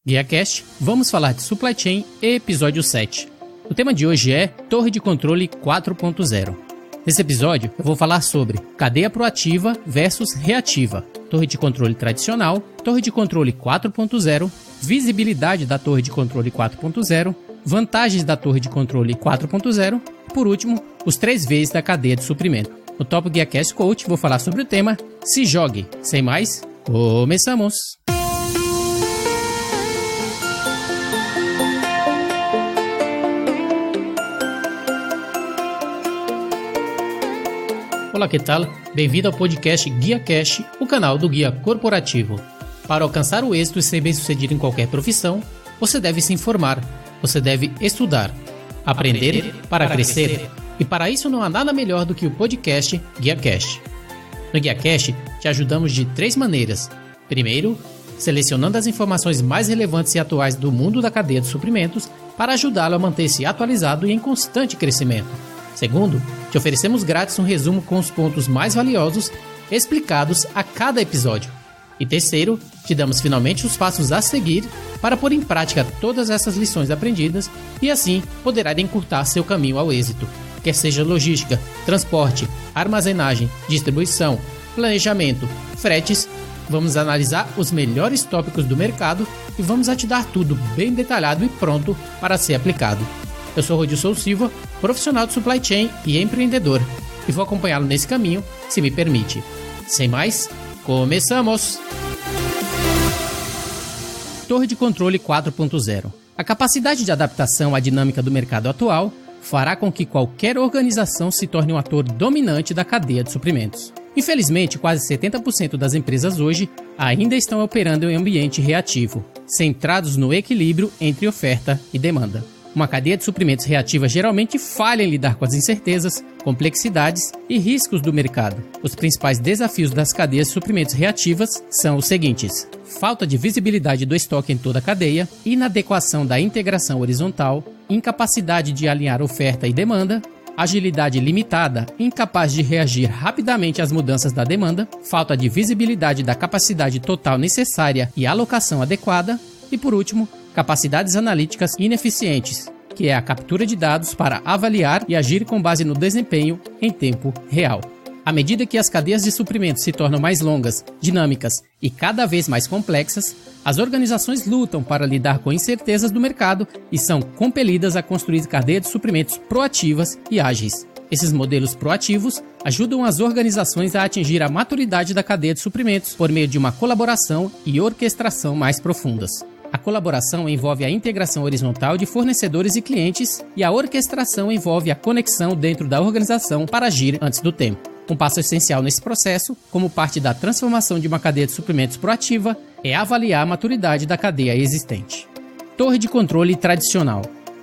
GuiaCast, vamos falar de Supply Chain, episódio 7. O tema de hoje é Torre de Controle 4.0. Nesse episódio, eu vou falar sobre cadeia proativa versus reativa, torre de controle tradicional, torre de controle 4.0, visibilidade da torre de controle 4.0, vantagens da torre de controle 4.0 e, por último, os 3 Vs da cadeia de suprimento. No Top GuiaCast Coach, vou falar sobre o tema Se Jogue. Sem mais, começamos! Olá, que tal? Bem-vindo ao podcast GuiaCast, o canal do guia corporativo. Para alcançar o êxito e ser bem-sucedido em qualquer profissão, você deve se informar, você deve estudar, aprender para crescer. E para isso não há nada melhor do que o podcast GuiaCast. No GuiaCast, te ajudamos de 3 maneiras. Primeiro, selecionando as informações mais relevantes e atuais do mundo da cadeia de suprimentos para ajudá-lo a manter-se atualizado e em constante crescimento. Segundo, te oferecemos grátis um resumo com os pontos mais valiosos explicados a cada episódio. E terceiro, te damos finalmente os passos a seguir para pôr em prática todas essas lições aprendidas e assim poderá encurtar seu caminho ao êxito. Quer seja logística, transporte, armazenagem, distribuição, planejamento, fretes, vamos analisar os melhores tópicos do mercado e vamos te dar tudo bem detalhado e pronto para ser aplicado. Eu sou Rodilson Silva, profissional de supply chain e empreendedor, e vou acompanhá-lo nesse caminho, se me permite. Sem mais, começamos! Torre de Controle 4.0. A capacidade de adaptação à dinâmica do mercado atual fará com que qualquer organização se torne um ator dominante da cadeia de suprimentos. Infelizmente, quase 70% das empresas hoje ainda estão operando em ambiente reativo, centrados no equilíbrio entre oferta e demanda. Uma cadeia de suprimentos reativa geralmente falha em lidar com as incertezas, complexidades e riscos do mercado. Os principais desafios das cadeias de suprimentos reativas são os seguintes: falta de visibilidade do estoque em toda a cadeia, inadequação da integração horizontal, incapacidade de alinhar oferta e demanda, agilidade limitada, incapaz de reagir rapidamente às mudanças da demanda, falta de visibilidade da capacidade total necessária e alocação adequada, e por último, capacidades analíticas ineficientes, que é a captura de dados para avaliar e agir com base no desempenho em tempo real. À medida que as cadeias de suprimentos se tornam mais longas, dinâmicas e cada vez mais complexas, as organizações lutam para lidar com incertezas do mercado e são compelidas a construir cadeias de suprimentos proativas e ágeis. Esses modelos proativos ajudam as organizações a atingir a maturidade da cadeia de suprimentos por meio de uma colaboração e orquestração mais profundas. A colaboração envolve a integração horizontal de fornecedores e clientes e a orquestração envolve a conexão dentro da organização para agir antes do tempo. Um passo essencial nesse processo, como parte da transformação de uma cadeia de suprimentos proativa, é avaliar a maturidade da cadeia existente. Torre de controle tradicional.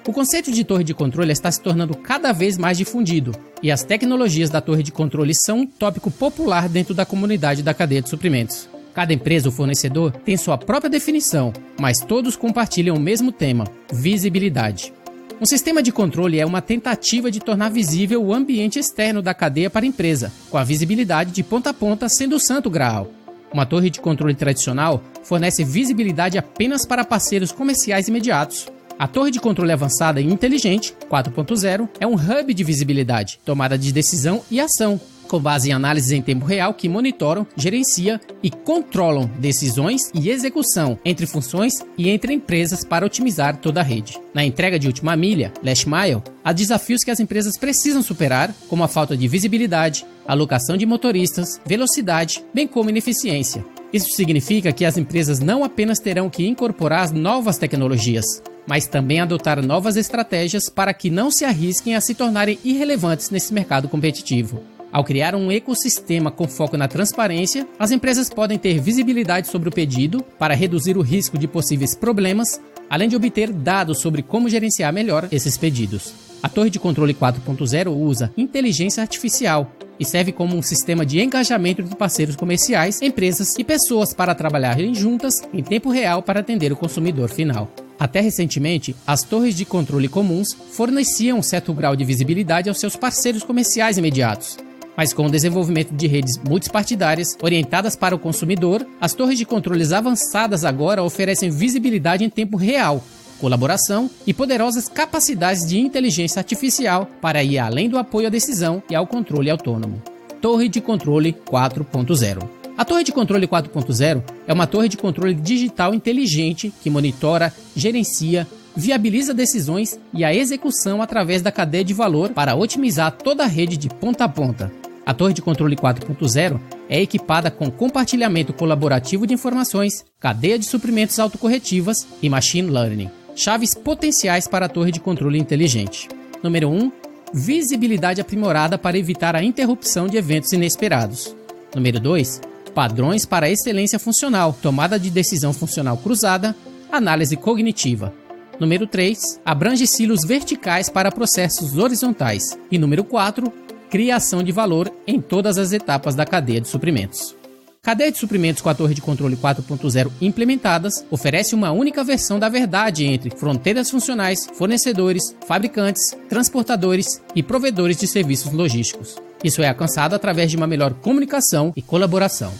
O conceito de torre de controle está se tornando cada vez mais difundido, e as tecnologias da torre de controle são um tópico popular dentro da comunidade da cadeia de suprimentos. Cada empresa ou fornecedor tem sua própria definição, mas todos compartilham o mesmo tema: visibilidade. Um sistema de controle é uma tentativa de tornar visível o ambiente externo da cadeia para a empresa, com a visibilidade de ponta a ponta sendo o santo graal. Uma torre de controle tradicional fornece visibilidade apenas para parceiros comerciais imediatos. A torre de controle avançada e inteligente, 4.0, é um hub de visibilidade, tomada de decisão e ação, com base em análises em tempo real que monitoram, gerenciam e controlam decisões e execução entre funções e entre empresas para otimizar toda a rede. Na entrega de última milha, last mile, há desafios que as empresas precisam superar, como a falta de visibilidade, alocação de motoristas, velocidade, bem como ineficiência. Isso significa que as empresas não apenas terão que incorporar novas tecnologias, mas também adotar novas estratégias para que não se arrisquem a se tornarem irrelevantes nesse mercado competitivo. Ao criar um ecossistema com foco na transparência, as empresas podem ter visibilidade sobre o pedido para reduzir o risco de possíveis problemas, além de obter dados sobre como gerenciar melhor esses pedidos. A torre de controle 4.0 usa inteligência artificial e serve como um sistema de engajamento entre parceiros comerciais, empresas e pessoas para trabalharem juntas em tempo real para atender o consumidor final. Até recentemente, as torres de controle comuns forneciam um certo grau de visibilidade aos seus parceiros comerciais imediatos. Mas com o desenvolvimento de redes multipartidárias orientadas para o consumidor, as torres de controles avançadas agora oferecem visibilidade em tempo real, colaboração e poderosas capacidades de inteligência artificial para ir além do apoio à decisão e ao controle autônomo. Torre de controle 4.0. A torre de controle 4.0 é uma torre de controle digital inteligente que monitora, gerencia, viabiliza decisões e a execução através da cadeia de valor para otimizar toda a rede de ponta a ponta. A torre de controle 4.0 é equipada com compartilhamento colaborativo de informações, cadeia de suprimentos autocorretivas e machine learning. Chaves potenciais para a torre de controle inteligente. Número 1. Visibilidade aprimorada para evitar a interrupção de eventos inesperados. Número 2. Padrões para excelência funcional, tomada de decisão funcional cruzada, análise cognitiva. Número 3. Abrange silos verticais para processos horizontais. E número 4. Criação de valor em todas as etapas da cadeia de suprimentos. Cadeia de suprimentos com a torre de controle 4.0 implementadas oferece uma única versão da verdade entre fronteiras funcionais, fornecedores, fabricantes, transportadores e provedores de serviços logísticos. Isso é alcançado através de uma melhor comunicação e colaboração.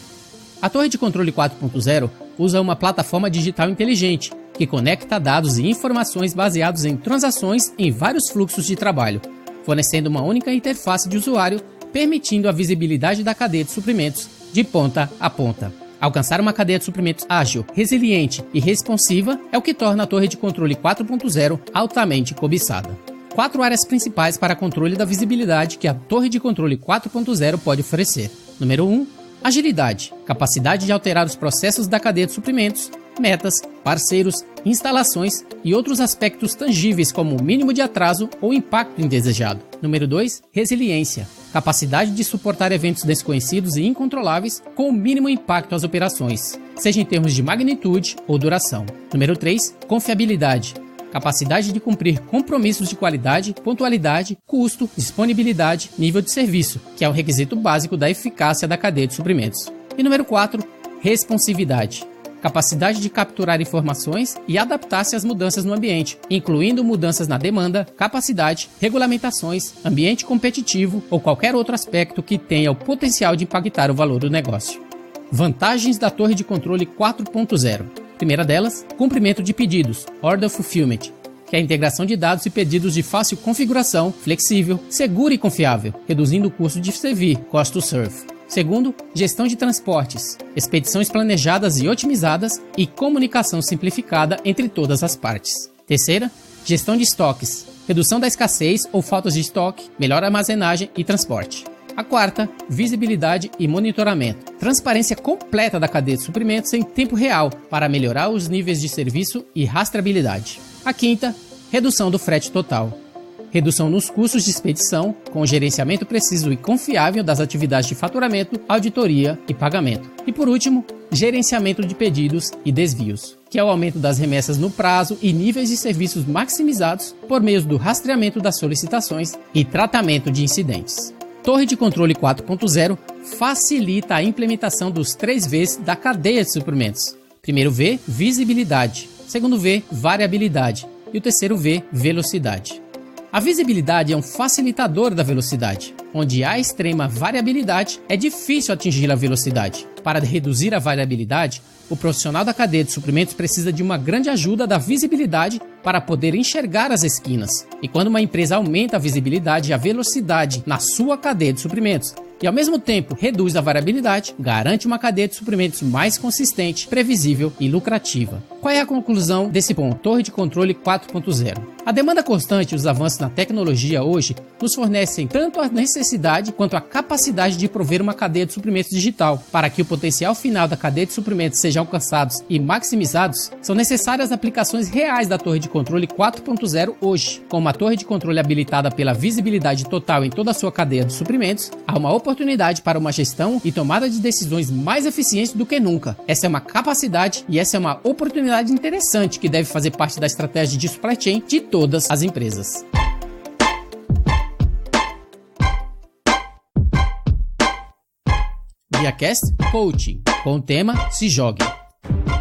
A torre de controle 4.0 usa uma plataforma digital inteligente que conecta dados e informações baseados em transações em vários fluxos de trabalho, fornecendo uma única interface de usuário, permitindo a visibilidade da cadeia de suprimentos de ponta a ponta. Alcançar uma cadeia de suprimentos ágil, resiliente e responsiva é o que torna a torre de controle 4.0 altamente cobiçada. 4 áreas principais para controle da visibilidade que a torre de controle 4.0 pode oferecer. Número 1. Agilidade, capacidade de alterar os processos da cadeia de suprimentos, metas, parceiros, instalações e outros aspectos tangíveis como o mínimo de atraso ou impacto indesejado. Número 2. Resiliência, capacidade de suportar eventos desconhecidos e incontroláveis com o mínimo impacto às operações, seja em termos de magnitude ou duração. Número 3. Confiabilidade, capacidade de cumprir compromissos de qualidade, pontualidade, custo, disponibilidade, nível de serviço, que é um requisito básico da eficácia da cadeia de suprimentos. E número 4. Responsividade, capacidade de capturar informações e adaptar-se às mudanças no ambiente, incluindo mudanças na demanda, capacidade, regulamentações, ambiente competitivo ou qualquer outro aspecto que tenha o potencial de impactar o valor do negócio. Vantagens da torre de controle 4.0. Primeira delas, cumprimento de pedidos, Order Fulfillment, que é a integração de dados e pedidos de fácil configuração, flexível, segura e confiável, reduzindo o custo de servir, Cost to Serve. Segundo, gestão de transportes, expedições planejadas e otimizadas e comunicação simplificada entre todas as partes. Terceira, gestão de estoques, redução da escassez ou faltas de estoque, melhor armazenagem e transporte. A quarta, visibilidade e monitoramento, transparência completa da cadeia de suprimentos em tempo real para melhorar os níveis de serviço e rastreabilidade. A quinta, redução do frete total, redução nos custos de expedição, com o gerenciamento preciso e confiável das atividades de faturamento, auditoria e pagamento. E por último, gerenciamento de pedidos e desvios, que é o aumento das remessas no prazo e níveis de serviços maximizados por meio do rastreamento das solicitações e tratamento de incidentes. Torre de controle 4.0 facilita a implementação dos 3 Vs da cadeia de suprimentos. Primeiro V, visibilidade. Segundo V, variabilidade. E o terceiro V, velocidade. A visibilidade é um facilitador da velocidade. Onde há extrema variabilidade, é difícil atingir a velocidade. Para reduzir a variabilidade, o profissional da cadeia de suprimentos precisa de uma grande ajuda da visibilidade para poder enxergar as esquinas. E quando uma empresa aumenta a visibilidade e a velocidade na sua cadeia de suprimentos, e ao mesmo tempo reduz a variabilidade, garante uma cadeia de suprimentos mais consistente, previsível e lucrativa. Qual é a conclusão desse ponto? Torre de controle 4.0. A demanda constante e os avanços na tecnologia hoje nos fornecem tanto a necessidade quanto a capacidade de prover uma cadeia de suprimentos digital. Para que o potencial final da cadeia de suprimentos seja alcançado e maximizados, são necessárias aplicações reais da torre de controle 4.0 hoje. Com uma torre de controle habilitada pela visibilidade total em toda a sua cadeia de suprimentos, há uma oportunidade para uma gestão e tomada de decisões mais eficientes do que nunca. Essa é uma capacidade e essa é uma oportunidade interessante que deve fazer parte da estratégia de supply chain de todas as empresas. ViaCast Coaching, com o tema Se Jogue.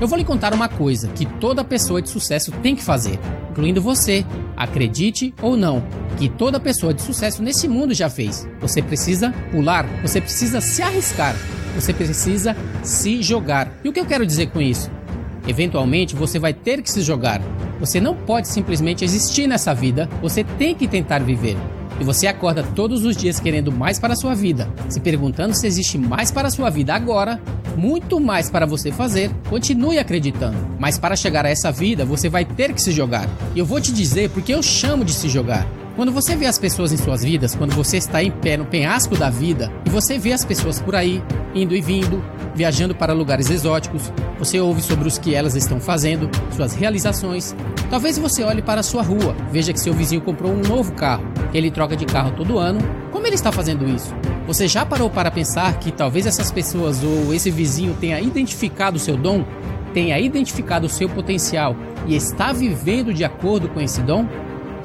Eu vou lhe contar uma coisa que toda pessoa de sucesso tem que fazer, incluindo você, acredite ou não, que toda pessoa de sucesso nesse mundo já fez. Você precisa pular, você precisa se arriscar, você precisa se jogar. E o que eu quero dizer com isso? Eventualmente você vai ter que se jogar. Você não pode simplesmente existir nessa vida, você tem que tentar viver. E você acorda todos os dias querendo mais para a sua vida, se perguntando se existe mais para a sua vida agora, muito mais para você fazer, continue acreditando. Mas para chegar a essa vida, você vai ter que se jogar. E eu vou te dizer porque eu chamo de se jogar. Quando você vê as pessoas em suas vidas, quando você está em pé no penhasco da vida, e você vê as pessoas por aí, indo e vindo, viajando para lugares exóticos, você ouve sobre os que elas estão fazendo, suas realizações. Talvez você olhe para a sua rua, veja que seu vizinho comprou um novo carro, que ele troca de carro todo ano. Como ele está fazendo isso? Você já parou para pensar que talvez essas pessoas ou esse vizinho tenha identificado o seu dom, tenha identificado o seu potencial e está vivendo de acordo com esse dom?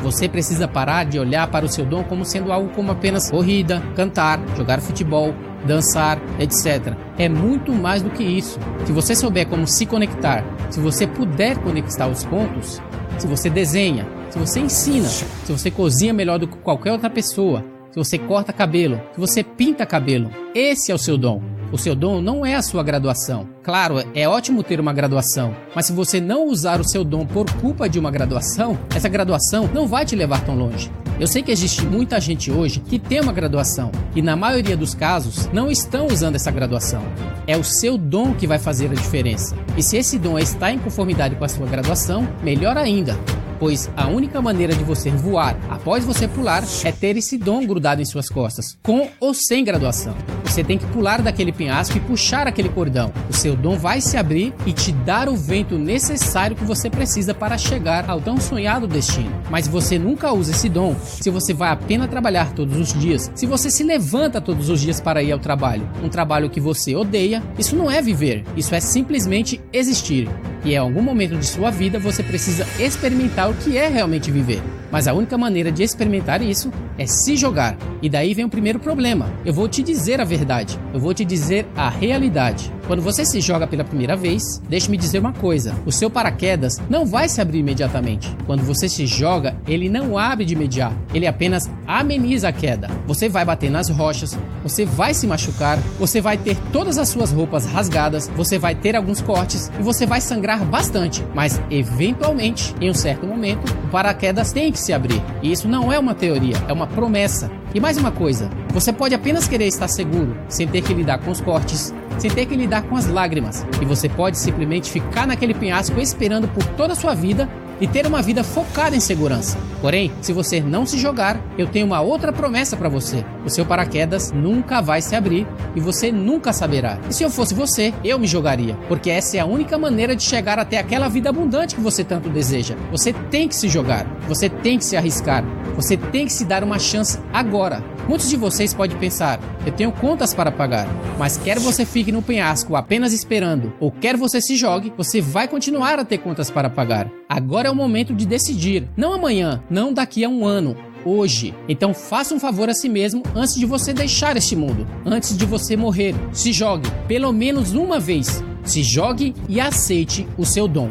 Você precisa parar de olhar para o seu dom como sendo algo como apenas corrida, cantar, jogar futebol, dançar, etc. É muito mais do que isso. Se você souber como se conectar, se você puder conectar os pontos, se você desenha, se você ensina, se você cozinha melhor do que qualquer outra pessoa, se você corta cabelo, se você pinta cabelo, esse é o seu dom. O seu dom não é a sua graduação. Claro, é ótimo ter uma graduação, mas se você não usar o seu dom por culpa de uma graduação, essa graduação não vai te levar tão longe. Eu sei que existe muita gente hoje que tem uma graduação e na maioria dos casos não estão usando essa graduação. É o seu dom que vai fazer a diferença. E se esse dom está em conformidade com a sua graduação, melhor ainda. Pois a única maneira de você voar após você pular é ter esse dom grudado em suas costas, com ou sem graduação. Você tem que pular daquele penhasco e puxar aquele cordão. O seu dom vai se abrir e te dar o vento necessário que você precisa para chegar ao tão sonhado destino. Mas você nunca usa esse dom se você vai apenas trabalhar todos os dias, se você se levanta todos os dias para ir ao trabalho, um trabalho que você odeia. Isso não é viver, isso é simplesmente existir. E em algum momento de sua vida você precisa experimentar o que é realmente viver. Mas a única maneira de experimentar isso é se jogar. E daí vem o primeiro problema. Eu vou te dizer a verdade. Eu vou te dizer a realidade. Quando você se joga pela primeira vez, deixe-me dizer uma coisa. O seu paraquedas não vai se abrir imediatamente. Quando você se joga, ele não abre de imediato. Ele apenas ameniza a queda. Você vai bater nas rochas, você vai se machucar, você vai ter todas as suas roupas rasgadas, você vai ter alguns cortes e você vai sangrar bastante. Mas, eventualmente, em um certo momento, o paraquedas tem que se abrir. E isso não é uma teoria, é uma promessa. E mais uma coisa, você pode apenas querer estar seguro, sem ter que lidar com os cortes, sem ter que lidar com as lágrimas. E você pode simplesmente ficar naquele penhasco esperando por toda a sua vida e ter uma vida focada em segurança. Porém, se você não se jogar, eu tenho uma outra promessa para você. O seu paraquedas nunca vai se abrir e você nunca saberá. E se eu fosse você, eu me jogaria, porque essa é a única maneira de chegar até aquela vida abundante que você tanto deseja. Você tem que se jogar, você tem que se arriscar, você tem que se dar uma chance agora. Muitos de vocês podem pensar, eu tenho contas para pagar, mas quer você fique no penhasco apenas esperando, ou quer você se jogue, você vai continuar a ter contas para pagar. Agora é o momento de decidir, não amanhã, não daqui a um ano, hoje. Então faça um favor a si mesmo antes de você deixar este mundo, antes de você morrer. Se jogue, pelo menos uma vez. Se jogue e aceite o seu dom.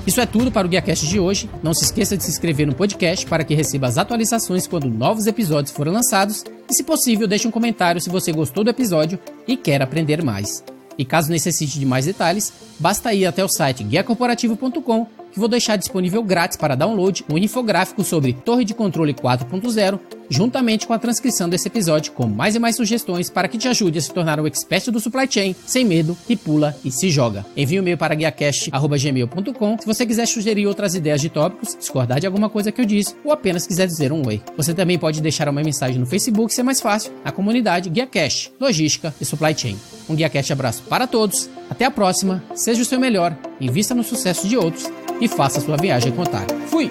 Isso é tudo para o GuiaCast de hoje. Não se esqueça de se inscrever no podcast para que receba as atualizações quando novos episódios forem lançados. E, se possível, deixe um comentário se você gostou do episódio e quer aprender mais. E caso necessite de mais detalhes, basta ir até o site guiacorporativo.com, que vou deixar disponível grátis para download um infográfico sobre Torre de Controle 4.0, juntamente com a transcrição desse episódio com mais e mais sugestões para que te ajude a se tornar um expert do supply chain, sem medo, e pula e se joga. Envie um e-mail para guiacast@gmail.com se você quiser sugerir outras ideias de tópicos, discordar de alguma coisa que eu disse, ou apenas quiser dizer um oi. Você também pode deixar uma mensagem no Facebook, se é mais fácil, na comunidade GuiaCast, Logística e Supply Chain. Um GuiaCast abraço para todos, até a próxima, seja o seu melhor, invista no sucesso de outros e faça sua viagem contar. Fui!